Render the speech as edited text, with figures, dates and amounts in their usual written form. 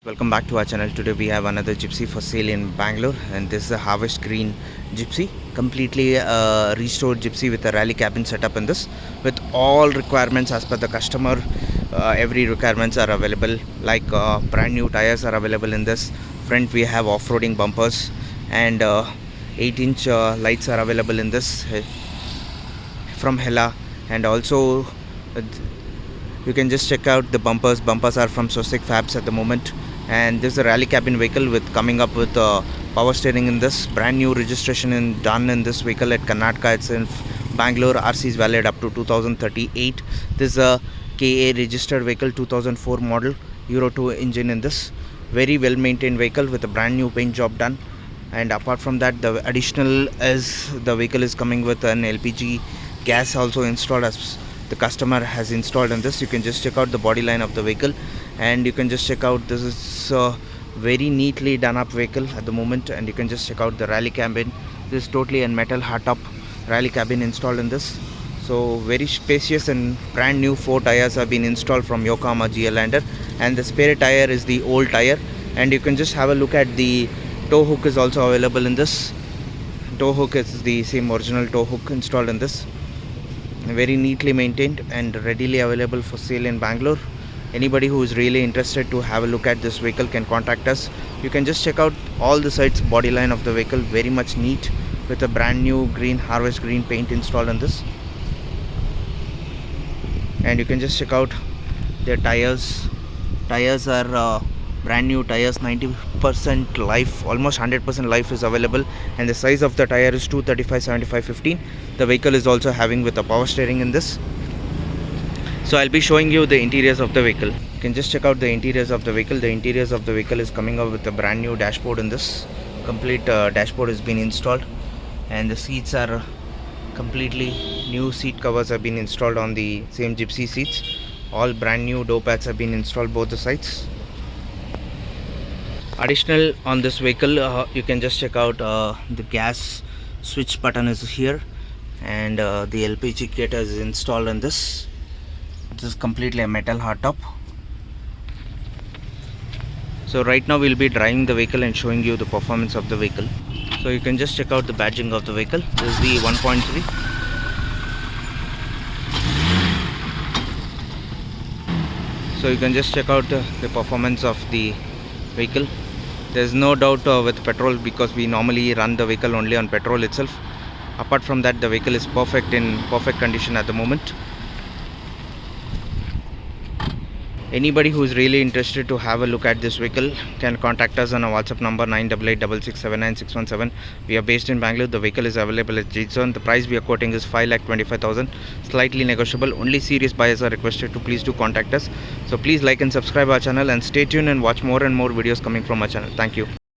Welcome back to our channel. Today we have another Gypsy for sale in Bangalore, and this is a harvest green Gypsy, completely restored Gypsy with a rally cabin setup in this, with all requirements as per the customer. Every requirements are available, like brand new tires are available in this. Front we have off-roading bumpers, and 8-inch lights are available in this from Hella, and also you can just check out the bumpers. Bumpers are from Sosik Fabs at the moment. And this is a rally cabin vehicle with coming up with power steering in this. Brand new registration done in this vehicle at Karnataka. It's in Bangalore. RC is valid up to 2038. This is a KA registered vehicle, 2004 model, Euro 2 engine in this. Very well maintained vehicle with a brand new paint job done. And apart from that, the additional is the vehicle is coming with an LPG gas also installed, as the customer has installed in this. You can just check out the body line of the vehicle, and you can just check out, this is a very neatly done up vehicle at the moment. And you can just check out the rally cabin. This is totally a metal hardtop rally cabin installed in this. So very spacious, and brand new 4 tires have been installed from Yokohama GL Lander, and the spare tire is the old tire. And you can just have a look at the tow hook is also available in this. Tow hook is the same original tow hook installed in this. Very neatly maintained and readily available for sale in Bangalore. Anybody who is really interested to have a look at this vehicle can contact us. You can just check out all the sides, body line of the vehicle, very much neat, with a brand new green harvest green paint installed in this. And you can just check out their tires. Tires are brand new tires, 90% life, almost 100% life is available, and the size of the tire is 235/75/15. The vehicle is also having with a power steering in this. So I'll be showing you the interiors of the vehicle. You can just check out the interiors of the vehicle. The interiors of the vehicle is coming up with a brand new dashboard in this. Complete dashboard has been installed, and the seats are completely new. Seat covers have been installed on the same Gypsy seats. All brand new door pads have been installed both the sides. Additional on this vehicle, you can just check out the gas switch button is here, and the LPG kit is installed in this. This is completely a metal hardtop. So right now we'll be driving the vehicle and showing you the performance of the vehicle. So you can just check out the badging of the vehicle. This is the 1.3. So you can just check out the performance of the vehicle. There's no doubt with petrol, because we normally run the vehicle only on petrol itself. Apart from that, the vehicle is in perfect condition at the moment. Anybody who is really interested to have a look at this vehicle can contact us on our WhatsApp number 9886679617. We are based in Bangalore. The vehicle is available at G-Zone. The price we are quoting is 5,25,000, slightly negotiable. Only serious buyers are requested to please do contact us. So please like and subscribe our channel, and stay tuned and watch more and more videos coming from our channel. Thank you.